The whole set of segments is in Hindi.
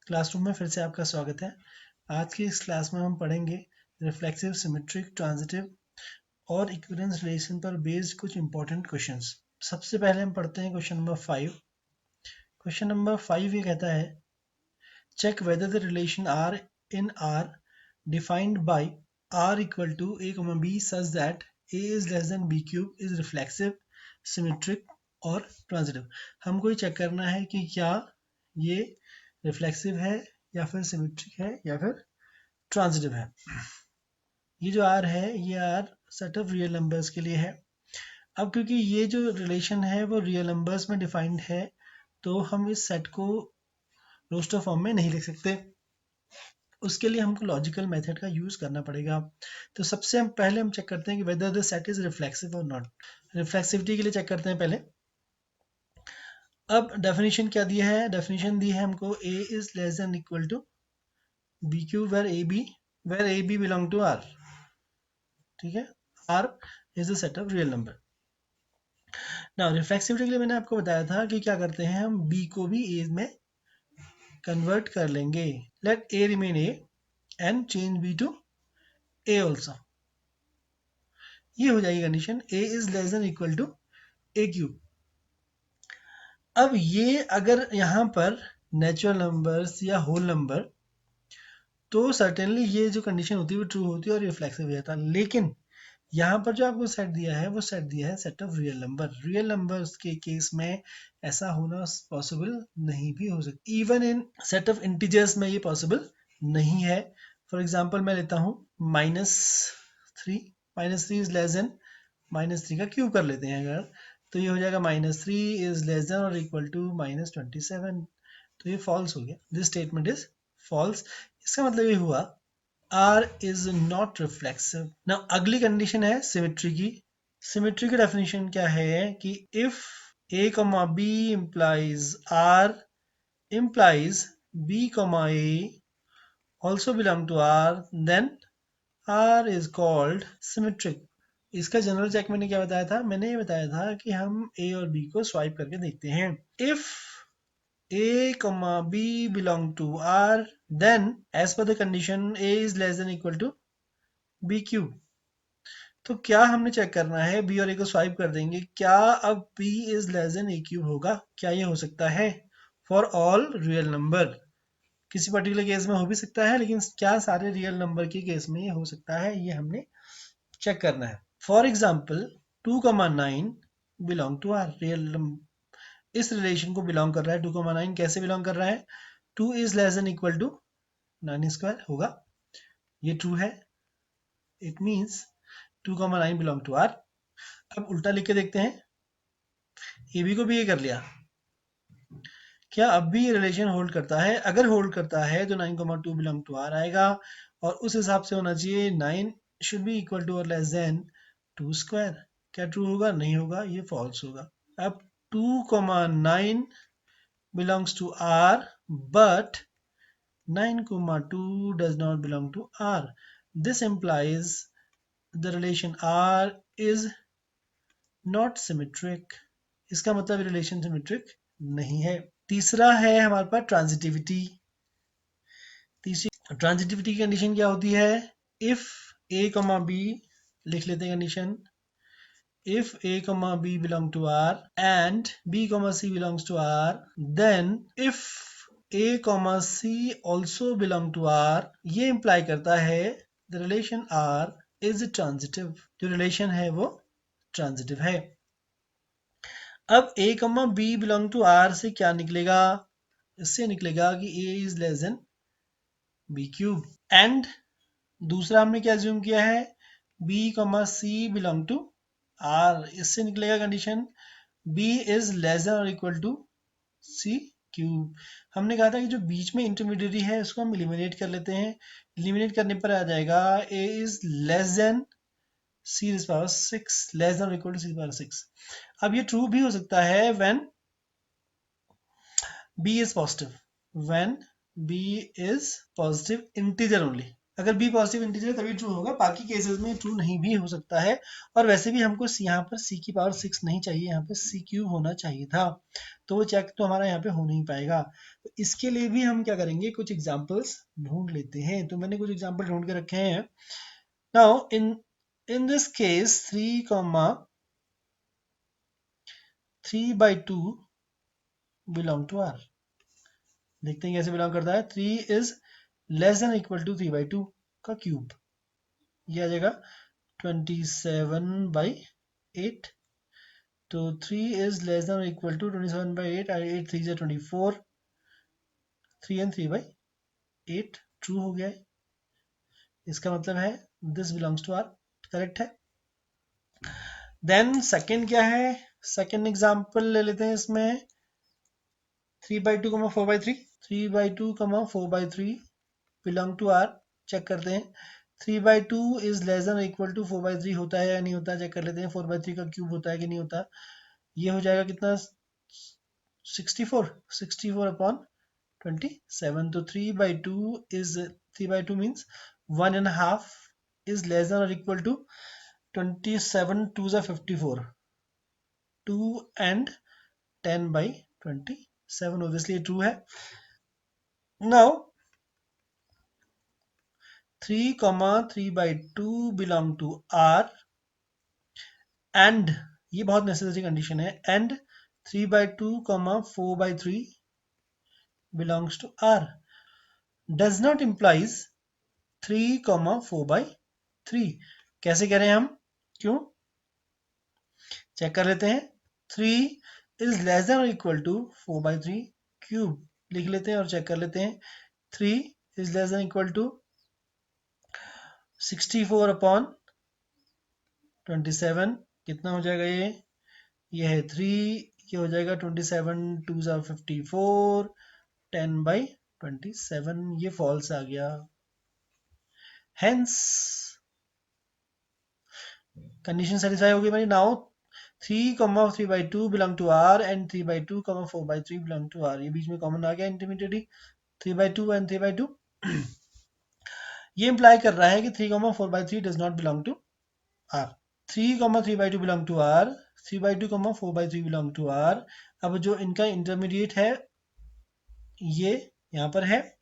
क्लासरूम में फिर से आपका स्वागत है। आज की इस क्लास में हम पढ़ेंगे रिफ्लेक्सिव, सिमेट्रिक, ट्रांजिटिव और इक्विवेलेंस रिलेशन पर बेस्ड कुछ इंपॉर्टेंट क्वेश्चंस। सबसे पहले हम पढ़ते हैं क्वेश्चन नंबर 5। क्वेश्चन नंबर 5 ये कहता है, check whether the relation R in R defined by R equal to a, b such that a is less than b cube is reflexive, symmetric और ट्रांजिटिव। हमको ये चेक करना है कि क्या ये रिफ्लेक्सिव है या फिर सिमेट्रिक है या फिर ट्रांजिटिव है। ये जो आर है ये R set of real numbers के लिए है। अब क्योंकि ये जो रिलेशन है वो रियल नंबर्स में डिफाइंड है तो हम इस सेट को रोस्टर फॉर्म में नहीं लिख सकते। उसके लिए हमको लॉजिकल मेथड का यूज करना पड़ेगा। तो सबसे पहले हम चेक करते हैं कि whether the set is reflexive और नॉट। रिफ्लेक्सिविटी के लिए चेक करते हैं पहले। अब डेफिनेशन क्या दिया है? डेफिनेशन दी है हमको a is less than equal to b cube where a b belong to R. ठीक है, R is the set of real number. Now reflexivity के लिए मैंने आपको बताया था कि क्या करते हैं, हम b को भी a में कन्वर्ट कर लेंगे। Let a remain a and change b to a also. ये हो जाएगी condition a is less than equal to a cube. अब ये अगर यहाँ पर नेचुरल नंबर्स या होल नंबर तो सर्टेनली ये जो कंडीशन होती है वो ट्रू होती है और रिफ्लेक्सिव हो जाता है। लेकिन यहाँ पर जो आपको सेट दिया है वो सेट दिया है set of real number. Real numbers के केस में ऐसा होना पॉसिबल नहीं भी हो सकता। Even in set of integers में ये पॉसिबल नहीं है। फॉर एग्जांपल मैं लेता हूँ -3। -3 इज लेस देन -3 का क्यूब कर लेते हैं अगर, तो ये हो जाएगा -3 इज लेस देन और इक्वल टू -27। तो ये फॉल्स हो गया। This statement is false. इसका मतलब ये हुआ R is not reflexive. Now अगली कंडीशन है सिमेट्री की। सिमेट्री की डेफिनेशन क्या है कि if a, b implies R implies b, a also belong to R, then R is called symmetric. इसका जनरल चेक मैंने क्या बताया था? मैंने ये बताया था कि हम a और b को स्वाइप करके देखते हैं। If a, b belong to R, then as per the condition a is less than equal to b cube. तो क्या हमने चेक करना है, b और a को स्वाइप कर देंगे, क्या अब b is less than a cube होगा? क्या ये हो सकता है? For all real number. किसी पर्टिकुलर केस में हो भी सकता है, लेकिन क्या सारे रियल नंबर के केस में ये हो सकता है, ये हमने चेक करना है। For example 2,9 belong to R. Real इस रिलेशन को बिलोंग कर रहा है। 2,9 कैसे बिलोंग कर रहा है? 2 is less than equal to 9 square होगा। ये ट्रू है। It means 2,9 belong to R. अब उल्टा लिख के देखते हैं, ए बी को भी ये कर लिया। क्या अब भी ये रिलेशन होल्ड करता है? अगर होल्ड करता है तो 9,2 बिलोंग टू आर आएगा और उस हिसाब से होना चाहिए 9 शुड बी इक्वल टू और लेस देन 2 स्क्वायर। क्या ट्रू होगा? नहीं होगा, ये फॉल्स होगा। अब 2,9 belongs to R but 9,2 does not belong to R. This implies the relation R is not symmetric. इसका मतलब रिलेशन सिमेट्रिक नहीं है। तीसरा है हमारे पास ट्रांजिटिविटी। तीसरी ट्रांजिटिविटी की कंडीशन क्या होती है? इफ a, b लिख लेते हैं condition. If a, b belong to R and b, c belongs to R, then if a, c also belong to R, ये imply करता है the relation R is transitive. जो relation है वो transitive है। अब a, b belong to R से क्या निकलेगा? इससे निकलेगा कि a is less than b cube and दूसरा हमने क्या assume किया है? b, c belong to R। इससे निकलेगा condition b is less than or equal to c cube. हमने कहा था कि जो बीच में इंटरमीडिएट है उसको हम एलिमिनेट कर लेते हैं। एलिमिनेट करने पर आ जाएगा a is less than c raised power 6, less than or equal to c power 6। अब ये ट्रू भी हो सकता है when b is positive, when b is positive integer only। अगर b पॉजिटिव इंटीजर है तभी ट्रू होगा, बाकी केसेस में ट्रू नहीं भी हो सकता है। और वैसे भी हमको यहाँ पर c की पावर 6 नहीं चाहिए, यहाँ पे c क्यूब होना चाहिए था, तो वो चेक तो हमारा यहाँ पे हो नहीं पाएगा। तो इसके लिए भी हम क्या करेंगे, कुछ एग्जाम्पल्स ढूंढ लेते हैं। तो मैंने कुछ एग्जाम्पल ढूंढ के रखे हैं। Now in this case 3/2 belong to r। देखते हैं कैसे बिलोंग करता है। 3 is less than equal to 3/2 का क्यूब, ये आ जाएगा 27/8। तो 3 is less than equal to 27/8, 8 3 से 24, 3 and 3/8 ट्रू हो गया है। इसका मतलब है this belongs to R, correct है। देन सेकंड क्या है, सेकंड एग्जांपल ले लेते हैं इसमें 3/2, 4/3। 3/2, 4/3 बिलोंग टू आर, चेक करते हैं। 3/2 is less than equal to 4/3 होता है या नहीं होता, चेक कर लेते हैं। 4/3 का क्यूब होता है कि नहीं होता। ये हो जाएगा कितना, 64 अपॉन 27। तो 3/2 is 3/2 means 1.5 is less than और equal to 27, 2 is 54, 2 and 10/27, obviously true है। Now 3, 3/2 belong to R and, ये बहुत नेसेसरी कंडीशन है, and 3/2, 4/3 belongs to R does not implies 3, 4/3। कैसे कह रहे हैं हम, क्यों, चेक कर लेते हैं। 3 इज लेस देन और इक्वल टू 4/3 क्यूब लिख लेते हैं और चेक कर लेते हैं। 3 is less than equal to 64 upon 27, कितना हो जाएगा ये है 3, ये हो जाएगा 27, 2 is 54, 10/27, ये फॉल्स आ गया। हेंस कंडीशन सेटिस्फाई होगी मेरी। Now 3, 3/2 belong to R and 3/2, 4/3 belong to R। ये बीच में कॉमन आ गया इंटरमीडिएटली, 3/2 एंड 3/2। ये इंप्लाई कर रहा है कि 3, 4/3 does not belong to R। 3, 3/2 belong to R, 3/2, 4/3 belong to R। अब जो इनका इंटरमीडिएट है ये यहाँ पर है,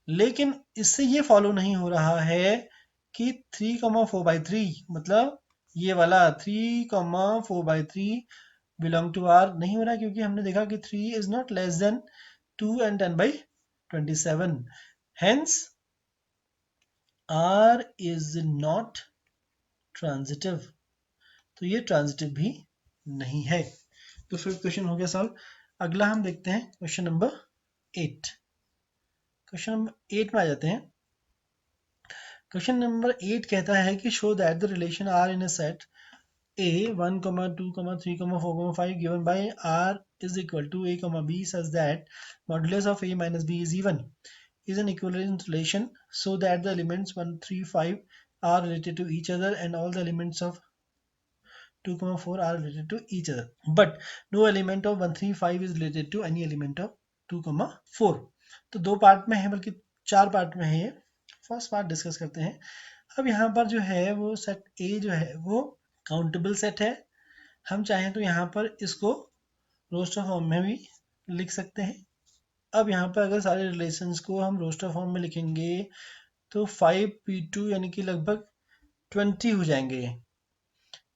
लेकिन इससे ये फॉलो नहीं हो रहा है कि 3, 4/3 मतलब ये वाला 3, 4/3 बिलोंग टू R नहीं हो रहा, क्योंकि हमने देखा कि 3 is not less than 2 and 10/27। Hence R is not transitive, तो ये ट्रांजिटिव भी नहीं है। तो फिफ्थ क्वेश्चन हो गया सॉल्व। अगला हम देखते हैं क्वेश्चन नंबर 8। क्वेश्चन नंबर 8 में आ जाते हैं। क्वेश्चन नंबर 8 कहता है कि show that the relation R in a set A 1, 2, 3, 4, 5 given by R is equal to A, B such that modulus of A minus B is even is an equivalent relation so that the elements 1, 3, 5 are related to each other and all the elements of 2, 4 are related to each other, but no element of 1, 3, 5 is related to any element of 2, 4। तो दो पार्ट में है, बल्कि 4 पार्ट में है ये। फर्स्ट पार्ट डिस्कस करते हैं। अब यहाँ पर जो है वो सेट ए जो है वो काउंटेबल सेट है। हम चाहें तो यहाँ पर इसको रोस्टर फॉर्म में भी लिख सकते हैं। अब यहाँ पर अगर सारे रिलेशंस को हम रोस्टर फॉर्म में लिखेंगे तो 5p2 यानी कि लगभग 20 हो जाएंगे।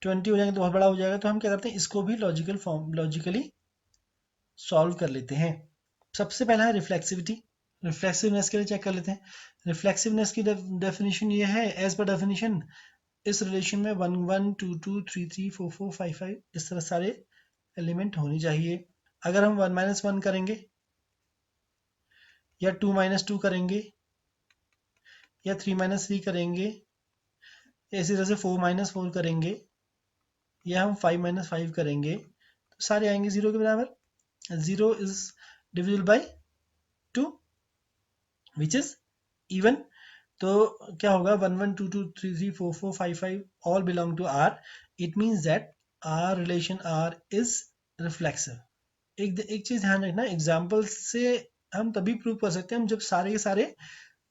20 हो जाएंगे तो बहुत बड़ा हो जाएगा। तो हम क्या करते हैं, इसको भी लॉजिकली सॉल्व कर लेते हैं। सबसे पहला है रिफ्लेक्सिविटी। रिफ्लेक्सिवनेस के लिए चेक कर लेते हैं। रिफ्लेक्सिवनेस की डेफिनेशन ये है, एज पर डेफिनेशन इस रिलेशन में 1, 1, 2, 2, 3, 3, 4, 4, 5, 5 इस तरह सारे एलिमेंट होने चाहिए। अगर हम 1 - 1 करेंगे या 2 - 2 करेंगे या 3 - 3 करेंगे, इसी तरह से 4 - 4 करेंगे या हम 5 - 5 करेंगे, तो सारे आएंगे 0 के बराबर। 0 is divisible by 2 which is even. तो क्या होगा, 1, 1, 2, 2, 3, 3, 4, 4, 5, 5 all belong to R। It means that R relation R is reflexive. एक चीज ध्यान रखना, एग्जाम्पल से हम तभी प्रूव कर सकते हैं हम जब सारे के सारे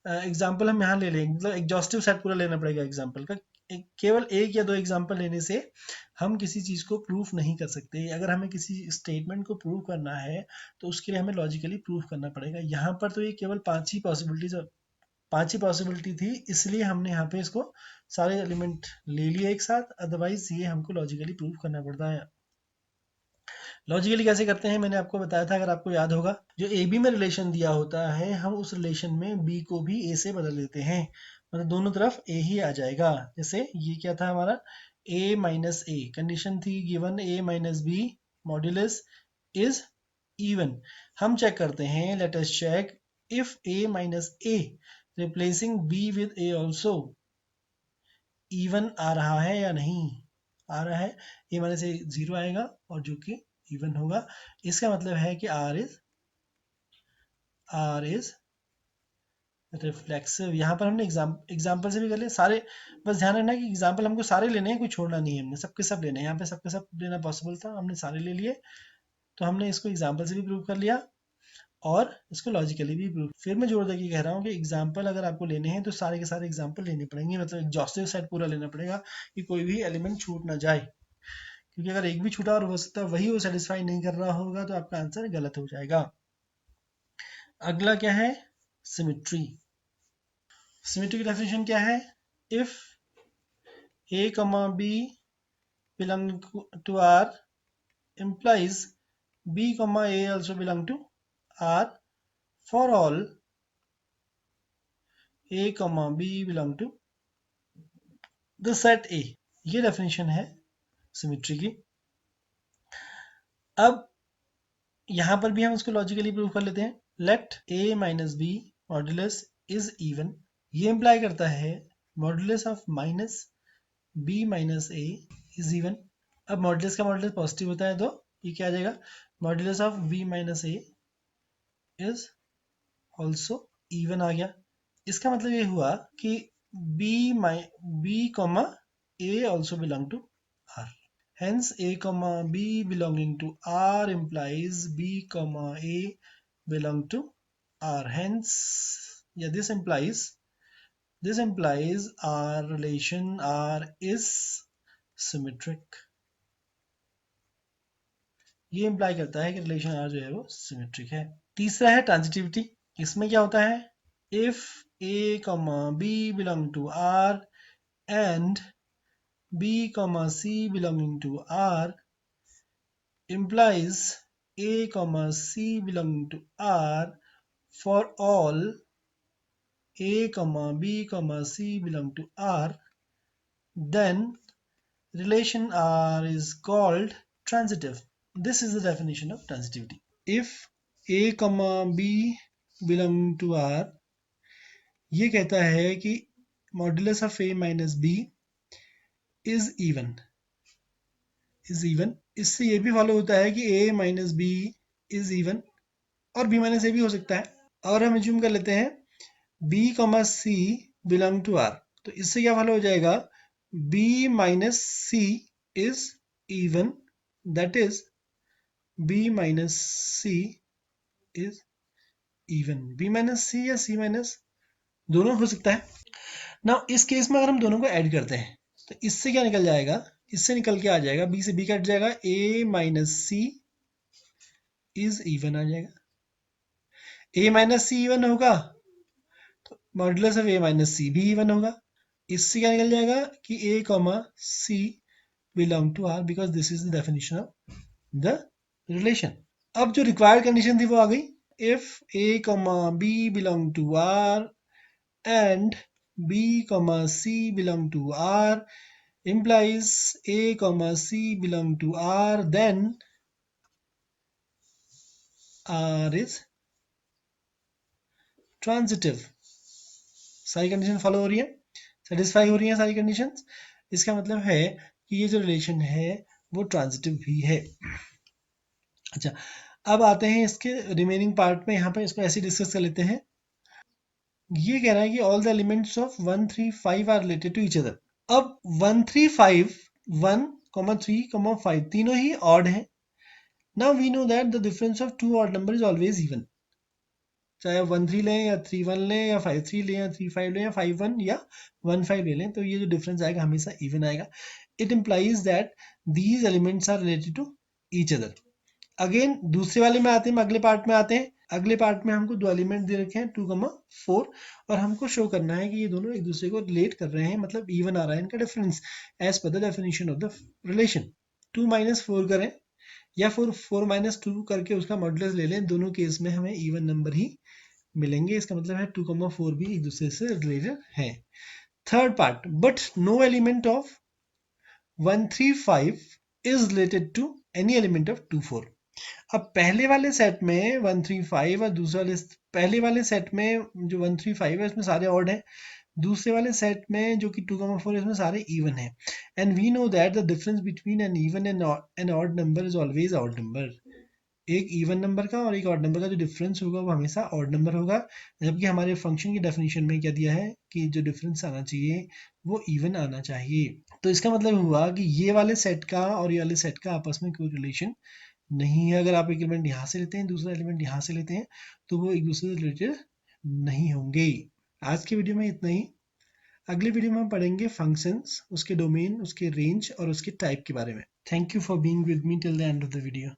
एग्जाम्पल हम यहाँ ले लेंगे, मतलब एग्जॉस्टिव सेट पूरा लेना पड़ेगा एग्जाम्पल का। केवल एक या दो एग्जाम्पल लेने से हम किसी चीज़ को प्रूफ नहीं कर सकते। अगर हमें किसी स्टेटमेंट को प्रूव करना है तो उसके लिए हमें लॉजिकली प्रूफ करना पड़ेगा। यहाँ पर तो ये केवल पांच ही पॉसिबिलिटी थी, इसलिए हमने यहाँ पे इसको सारे एलिमेंट ले लिए एक साथ, अदरवाइज ये हमको लॉजिकली प्रूफ करना पड़ता है। लॉजिकली कैसे करते हैं मैंने आपको बताया था, अगर आपको याद होगा, जो ए बी में रिलेशन दिया होता है हम उस रिलेशन में बी को भी ए से बदल देते हैं, मतलब दोनों तरफ ए ही आ जाएगा। जैसे ये क्या था हमारा, ए माइनस ए, कंडीशन थी given A minus B modulus is even. हम चेक करते हैं, let us check if A minus A replacing B with A also even आ रहा है या नहीं। आ रहा है, ए माइनस ए 0 आएगा और जो कि इवन होगा। इसका मतलब है कि R इज रिफ्लेक्सिव। यहाँ पर हमने एग्जाम्पल से भी कर लिया सारे, बस ध्यान रखना कि एग्जाम्पल हमको सारे लेने हैं, कोई छोड़ना नहीं है, हमने सबके सब लेने हैं। यहाँ पे सबके सब लेना पॉसिबल था, हमने सारे ले लिए, तो हमने इसको एग्जाम्पल से भी प्रूव कर लिया और इसको लॉजिकली भी प्रूव। फिर मैं जोर देके कह रहा हूँ कि एग्जाम्पल अगर आपको लेने हैं तो सारे के सारे एग्जाम्पल लेने पड़ेंगे, मतलब एग्जॉस्टिव सेट पूरा लेना पड़ेगा कि कोई भी एलिमेंट छूट ना जाए, क्योंकि अगर एक भी छूटा और हो सकता है वही वो सेटिस्फाई नहीं कर रहा होगा तो आपका आंसर गलत हो जाएगा। अगला क्या है, सिमेट्री। सिमेट्री की डेफिनेशन क्या है, if a comma b belong to R implies b comma a also belong to R for all a comma b belong to the set A। ये डेफिनेशन है सिमेट्री की। अब यहां पर भी हम उसको लॉजिकली प्रूव कर लेते हैं, let a minus B modulus is even. ये इंप्लाई करता है modulus of minus b minus a is even. अब मॉड्यूलस का मॉड्यूलस पॉजिटिव होता है तो ये क्या आ जाएगा, modulus of b minus a is also even आ गया। इसका मतलब ये हुआ कि b comma a also belong to R, hence a comma b belonging to R implies b comma a belong to R, hence yeah, this implies our relation R is symmetric। ये इंप्लाई करता है कि रिलेशन R जो है वो सिमेट्रिक है। तीसरा है ट्रांजिटिविटी। इसमें क्या होता है, if a comma b belong to R and b comma c belonging to R implies a comma c belonging to R for all a comma b comma c belong to R, then relation R is called transitive। This is the definition of transitivity। if a comma b belong to R, ये कहता है कि modulus of a minus b is even. इससे ये भी फॉलो होता है कि a minus b is even और b माइनस ए भी हो सकता है। और हम एज्यूम कर लेते हैं b comma c belong to R, तो इससे क्या फॉलो हो जाएगा, b minus c is even, that is b minus c is even. b minus c या c माइनस दोनों हो सकता है ना। इस केस में अगर हम दोनों को ऐड करते हैं तो इससे क्या निकल जाएगा, इससे निकल के आ जाएगा, b से b कट जाएगा, a minus C is even आ जाएगा। a माइनस सी इवन होगा तो modulus of a minus C भी इवन होगा। इससे क्या निकल जाएगा कि a comma c belong to R, because this is the definition of the relation. अब जो रिक्वायर्ड कंडीशन थी वो आ गई, if a comma b belong to R and b comma c belong to R implies a comma c belong to R, then R is transitive। सारी कंडीशन फॉलो हो रही है, सेटिस्फाई हो रही है सारी कंडीशंस, इसका मतलब है कि ये जो रिलेशन है वो ट्रांजिटिव भी है। अच्छा, अब आते हैं इसके रिमेनिंग पार्ट में। यहाँ पर इसको ऐसे डिस्कस कर लेते हैं। ये कह रहा है कि all the elements of 1 3 5 are related to each other. अब 1 3 5 1 3 5 तीनों ही ऑड हैं। Now we know that the difference of two odd number is always even. चाहे आप 1 3 लें या 3 1 लें या 5 3 लें या 3 5 लें या 5 1 या 1 5 ले लें, तो ये जो डिफरेंस आएगा हमेशा इवन आएगा. It implies that these elements are related to each other. Again दूसरे वाले में आते हैं, अगले पार्ट में आते हैं. अगले पार्ट में हमको दो एलिमेंट दे रखे हैं 2,4 और हमको शो करना है कि ये दोनों एक दूसरे को रिलेट कर रहे हैं, मतलब इवन आ रहा है इनका difference as per the definition of the relation. 2 4 करें या 4 2 करके उसका मॉडुलस ले लें, दोनों केस में हमें इवन नंबर ही मिलेंगे. इसका मतलब है 2,4 भी एक दूसरे से रिलेटेड है. Third part, but no element of 1 3 5 is related to any element of 2 4. अब पहले वाले सेट में 1 3 5 और दूसरे वाले पहले वाले सेट में जो 1 3 5 है इसमें सारे ऑड हैं, दूसरे वाले सेट में जो कि 2,4 इसमें सारे इवन हैं. And we know that the difference between an even and odd number is always odd number. एक इवन नंबर का और एक ऑड नंबर का जो डिफरेंस होगा वो हमेशा ऑड नंबर होगा, जबकि हमारे फंक्शन की डेफिनेशन में क्या दिया है कि जो डिफरेंस आना चाहिए वो इवन आना चाहिए. तो इसका मतलब हुआ कि ये वाले सेट का और ये वाले सेट का आपस में कोई रिलेशन नहीं है. अगर आप एक एलिमेंट यहाँ से लेते हैं, दूसरा एलिमेंट यहाँ से लेते हैं, तो वो एक दूसरे से रिलेटेड नहीं होंगे. आज की वीडियो में इतना ही. अगली वीडियो में हम पढ़ेंगे फंक्शंस, उसके डोमेन, उसके रेंज और उसके टाइप के बारे में. Thank you for being with me till the end of the video.